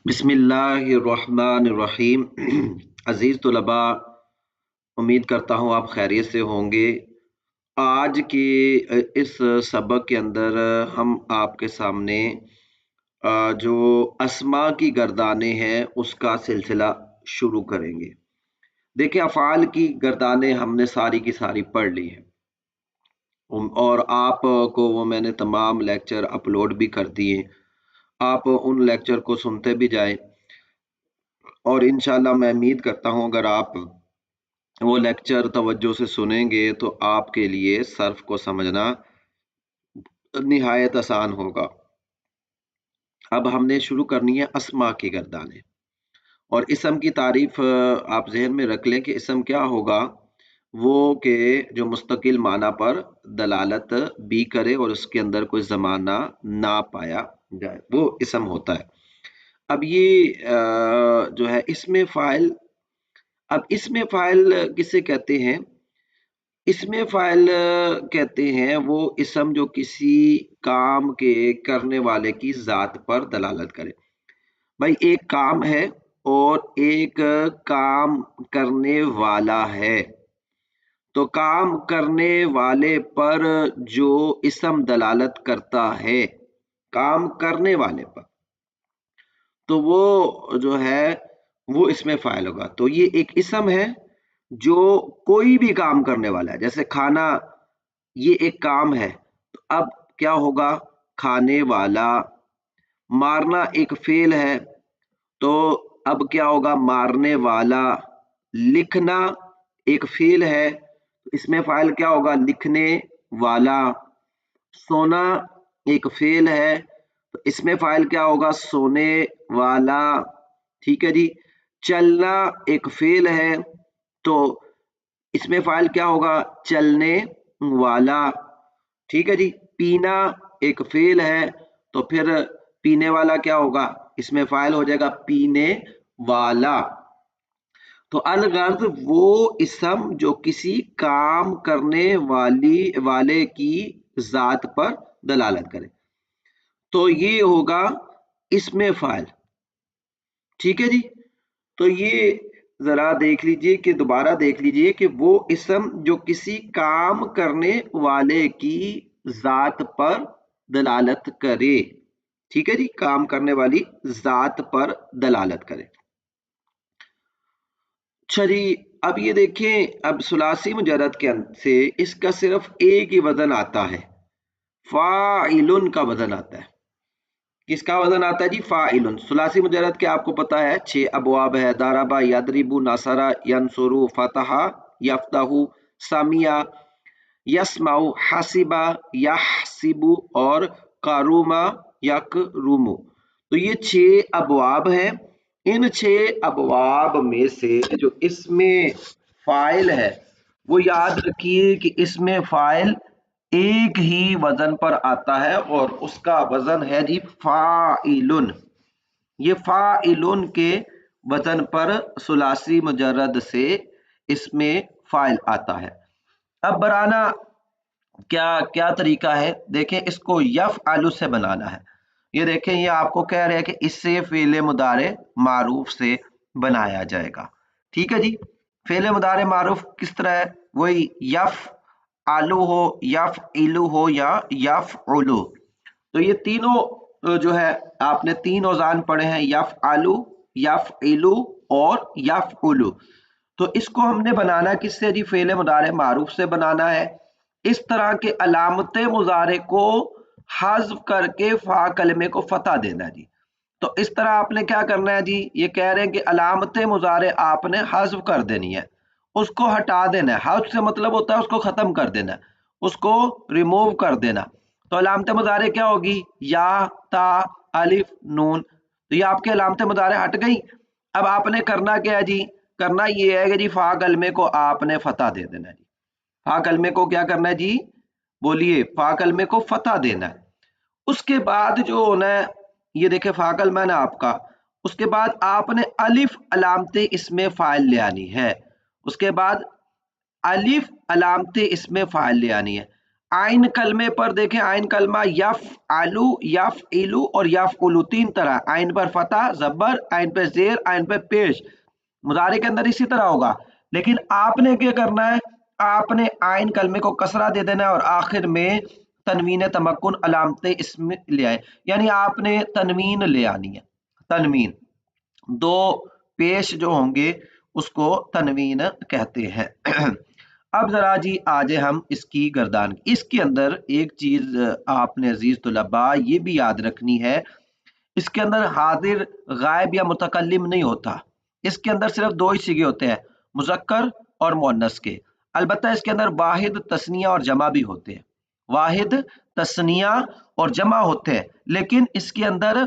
بسم اللہ الرحمن الرحیم عزیز طلباء، امید کرتا ہوں آپ خیریت سے ہوں گے۔ آج کے اس سبق کے اندر ہم آپ کے سامنے جو اسماء کی گردانیں ہیں اس کا سلسلہ شروع کریں گے۔ دیکھیں، افعال کی گردانیں ہم نے ساری کی ساری پڑھ لی ہیں اور آپ کو وہ میں نے تمام لیکچر اپلوڈ بھی کر دیے، آپ ان لیکچر کو سنتے بھی جائیں اور انشاءاللہ میں امید کرتا ہوں اگر آپ وہ لیکچر توجہ سے سنیں گے تو آپ کے لیے صرف کو سمجھنا نہایت آسان ہوگا۔ اب ہم نے شروع کرنی ہے اسماء کی گردانیں، اور اسم کی تعریف آپ ذہن میں رکھ لیں کہ اسم کیا ہوگا، وہ کہ جو مستقل معنی پر دلالت بھی کرے اور اس کے اندر کوئی زمانہ نہ پایا جائے، وہ اسم ہوتا ہے۔ اب یہ جو ہے اسم فاعل، اب اسم فاعل کسے کہتے ہیں؟ اسم فاعل کہتے ہیں وہ اسم جو کسی کام کے کرنے والے کی ذات پر دلالت کرے۔ بھائی ایک کام ہے اور ایک کام کرنے والا ہے، تو کام کرنے والے پر جو اسم دلالت کرتا ہے، کام کرنے والے پر، تو وہ جو ہے وہ اسم فاعل ہوگا۔ تو یہ ایک اسم ہے جو کوئی بھی کام کرنے والا ہے، جیسے کھانا یہ ایک کام ہے، تو اب کیا ہوگا؟ کھانے والا۔ مارنا ایک فعل ہے، تو اب کیا ہوگا؟ مارنے والا۔ لکھنا ایک فعل ہے، اس میں فاعل کیا ہوگا؟ لکھنے والا۔ سونا ایک فعل ہے، تو اس میں فاعل کیا ہوگا؟ سونے والا۔ ٹھیک ہے جی۔ چلنا ایک فعل ہے، تو اس میں فاعل کیا ہوگا؟ چلنے والا۔ ٹھیک ہے جی۔ پینا ایک فعل ہے، تو پھر پینے والا کیا ہوگا؟ اس میں فاعل ہو جائے گا پینے والا۔ تو الغرض وہ اسم جو کسی کام کرنے والے کی ذات پر دلالت کرے، تو یہ ہوگا اسم فاعل۔ ٹھیک ہے جی۔ تو یہ ذرا دیکھ لیجئے کہ دوبارہ دیکھ لیجئے کہ وہ اسم جو کسی کام کرنے والے کی ذات پر دلالت کرے۔ ٹھیک ہے جی، کام کرنے والی ذات پر دلالت کرے۔ اچھا جی، اب یہ دیکھیں، اب ثلاثی مجرد کے سے اس کا صرف ایک ہی وزن آتا ہے، فاعلن کا وزن آتا ہے۔ کس کا وزن آتا ہے جی؟ فاعلن۔ ثلاثی مجرد کے آپ کو پتا ہے 6 ابواب ہے، ضربا، یضرب، نصر، ینصر، فتح، یفتح، سمع، یسمع، حسب، یحسب اور قرم، یکرم۔ تو یہ 6 ابواب ہیں۔ ان 6 ابواب میں سے جو اسم فاعل ہے وہ یاد رکھیے کہ اسم فاعل ایک ہی وزن پر آتا ہے اور اس کا وزن ہے جی فاعلن۔ یہ فاعلن کے وزن پر ثلاثی مجرد سے اسم فاعل آتا ہے۔ اب برانا کیا طریقہ ہے؟ دیکھیں، اس کو یفعل سے بنانا ہے۔ یہ دیکھیں، یہ آپ کو کہہ رہے ہیں کہ اس سے فعل مضارع معروف سے بنایا جائے گا۔ ٹھیک ہے جی۔ فعل مضارع معروف کس طرح ہے؟ وہی یفعلو ہو، یفعلو ہو یا یفعلو۔ تو یہ تینوں جو ہے آپ نے 3 اوزان پڑھے ہیں، یفعلو، یفعلو اور یفعلو۔ تو اس کو ہم نے بنانا کس سے جی؟ فعل مضارع معروف سے بنانا ہے۔ اس طرح کے علامت مضارع کو حذف کر کے فا کلمے کو فتح دینا جی۔ تو اس طرح آپ نے کیا کرنا ہے جی؟ یہ کہہ رہے ہیں کہ علامت مضارع آپ نے حذف کر دینی ہے، اس کو ہٹا دینا ہے۔ حذف سے مطلب ہوتا ہے اس کو ختم کر دینا، اس کو ریموو کر دینا۔ تو علامت مضارع کیا ہوگی؟ یا، تا، الف، نون۔ تو یہ آپ کے علامت مضارع ہٹ گئی۔ اب آپ نے کرنا کیا ہے جی؟ کرنا یہ ہے کہ جی فا کلمے کو آپ نے فتح دے دینا ہے جی۔ فا کلمے کو کیا کرنا ہے جی؟ بولیے، فا کلمے کو فتح دینا ہے۔ اس کے بعد جو ہونا ہے، یہ دیکھیں فا کلمہ نا آپ کا، اس کے بعد آپ نے الف علامت اسم فاعل لے آنی ہے۔ اس کے بعد الف علامت اسم فاعل لے آنی ہے۔ आइन कलमे पर देखें, आइन कलमा यफ आलू, यफ इलू और यफ उलू, तीन तरह, आइन पर फतह जबर, आइन पर जेर, आइन पर पेश। मुजारे के अंदर इसी तरह होगा, लेकिन आपने क्या करना है, आपने आइन कलमे को कसरा दे देना है और आखिर में तनवीन तमक्कुन अलामते इसमें ले आए, यानी आपने तनवीन ले आनी है। तनवीन दो पेश जो होंगे उसको तनवीन कहते हैं। अब जरा जी आज हम इसकी गर्दान, इसके अंदर एक चीज आपने अजीज तुलबा ये भी याद रखनी है, इसके अंदर हाजिर गायब या मुतकल्लिम नहीं होता, इसके अंदर सिर्फ दो ही सिगे होते हैं, मुजक्कर और मुअन्नस के। अलबत्ता इसके अंदर वाहिद तस्निया और जमा भी होते हैं, वाहिद तस्निया और जमा होते हैं, लेकिन इसके अंदर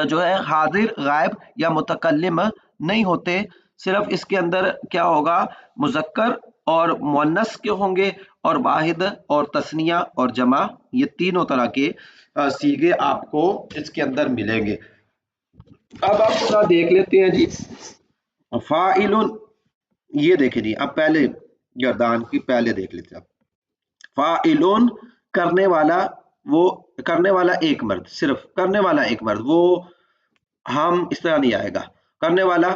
जो है हाजिर गायब या मुतकल्लिम नहीं होते, सिर्फ इसके अंदर क्या होगा, मुजक्कर और मुअन्नस के होंगे, और वाहिद और तस्निया और जमा, ये तीनों तरह के सीगे आपको इसके अंदर मिलेंगे। अब आप थोड़ा देख लेते हैं जी, फाइलुन, ये देखें जी, अब पहले गर्दान की पहले देख लेते हैं। फाइलुन करने वाला, वो करने वाला एक मर्द, सिर्फ करने वाला एक मर्द, वो हम इस तरह नहीं आएगा, करने वाला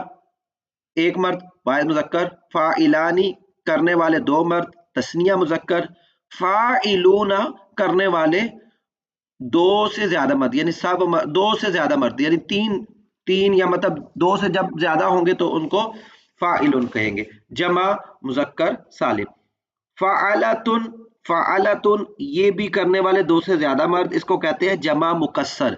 एक मर्द वाहिद मुजक्कर, फाइलानी करने वाले दो मर्द तस्निया मुजक्कर, फाइलूना करने वाले दो से ज्यादा मर्द, यानी सब दो से ज्यादा मर्द, यानी तीन, तीन या मतलब दो से जब ज्यादा होंगे तो उनको फाइलुन कहेंगे, जमा मुजक्कर सालिम। फाअलतुन, फाअलतुन ये भी करने वाले दो से ज्यादा मर्द, इसको कहते हैं जमा मुकस्सर।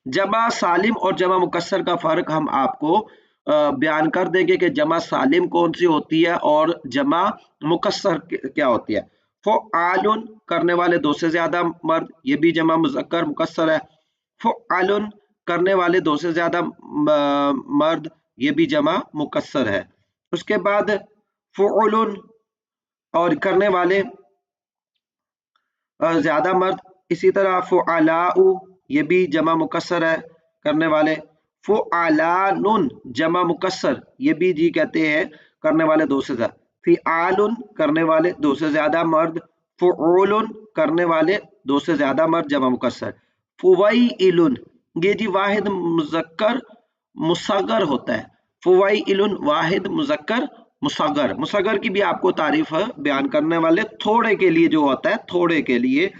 जमा सालिम और जमा मुकस्सर का फर्क हम आपको बयान कर देंगे कि जमा सालिम कौन सी होती है और जमा मुकस्सर क्या होती है। फ़ुआलुन करने वाले दो से ज्यादा मर्द, ये भी जमा मुज़क्कर मुकस्सर है। फ़ुआलुन करने वाले दो से ज्यादा मर्द, ये भी जमा मुकस्सर है। उसके बाद फ़ुउलुन और करने वाले ज्यादा मर्द, इसी तरह फ़ुअलाउ ये भी जमा मुकस्सर है करने वाले। फ़ुअलानुन जमा मुकस्सर, ये भी जी कहते हैं करने वाले दो से ज्यादा। फ़िआलुन करने वाले दो से ज्यादा मर्द, फ़ुउलुन करने वाले दो से ज्यादा मर्द जमा मुकस्सर। फ़ुवैइलुन ये जी वाहिद मुज़क्कर मुसग्गर होता है, फ़ुवैइलुन वाहिद मुज़क्कर मुसग्गर, मुसग्गर की भी आपको तारीफ बयान करने वाले, थोड़े के लिए जो होता है, थोड़े के लिए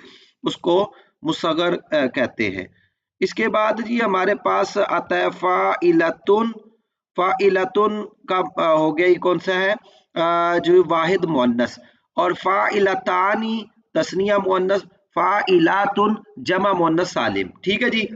उसको मुसग्गर कहते हैं। इसके बाद जी हमारे पास आता है फ़ाइलतुन, फ़ाइलतुन का हो गया, ये कौन सा है, जो वाहिद मुअन्नस, और फ़ाइलतानी तस्निया मुअन्नस, फ़ाइलातुन जमा मुअन्नस सालिम। ठीक है जी।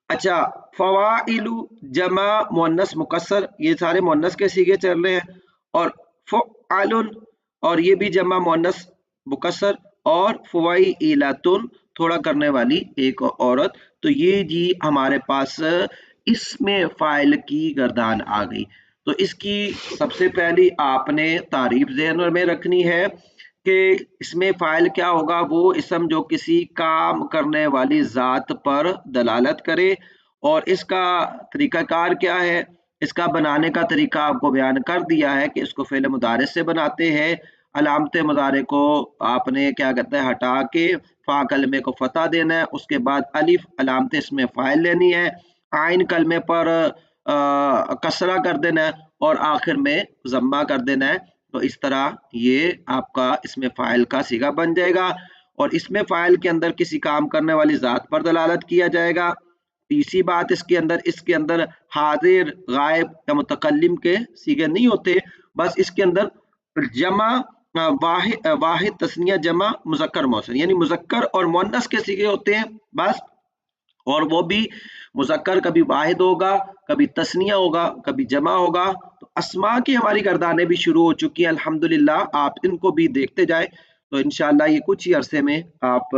अच्छा, फ़वाइलु जमा मुअन्नस मुकस्सर, ये सारे मुअन्नस के सीगे चल रहे हैं, और फ़ुअलुन और ये भी जमा मुअन्नस मुकस्सर, और फ़ुवैइलतुन थोड़ा करने वाली एक औरत। तो ये जी हमारे पास इसमें फ़ाइल की गर्दान आ गई। तो इसकी सबसे पहली आपने तारीफ ज़हन में रखनी है कि इसमें फ़ाइल क्या होगा, वो इसम जो किसी काम करने वाली ज़ात पर दलालत करे, और इसका तरीक़ाकार क्या है, इसका बनाने का तरीका आपको बयान कर दिया है कि इसको फ़ेल मुदारिस से बनाते हैं। अलामत मुदारे को आपने क्या कहते हैं हटा के फ़ा कलमे को फ़तह देना है, उसके बाद अलिफ अलामत इसमें फ़ाइल लेनी है, आइन कलमे पर कसरा कर देना है, और आखिर में ज़म्मा कर देना है। तो इस तरह ये आपका इसमें फ़ाइल का सीगा बन जाएगा, और इसमें फ़ाइल के अंदर किसी काम करने वाली ज़ात पर दलालत किया जाएगा। तीसरी बात इसके अंदर हाजिर गायब या मुतकल्लिम के सीगे नहीं होते, बस इसके अंदर जमा वाहिद तस्निया जमा मुज़क्कर मुअन्नस, यानी मुज़क्कर और मुअन्नस के सीगे होते हैं बस, और वो भी मुज़क्कर कभी वाहिद होगा, कभी तस्निया होगा, कभी जमा होगा। तो अस्मा की हमारी गर्दानें भी शुरू हो चुकी हैं अल्हम्दुलिल्लाह, आप इनको भी देखते जाए, तो इंशाअल्लाह ये कुछ ही अरसे में आप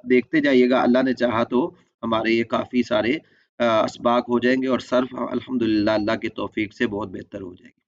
देखते जाइएगा, अल्लाह ने चाहा तो हमारे ये काफ़ी सारे असबाक हो जाएंगे, और सर्फ अल्हम्दुलिल्लाह अल्लाह की तौफीक से बहुत बेहतर हो जाएगी।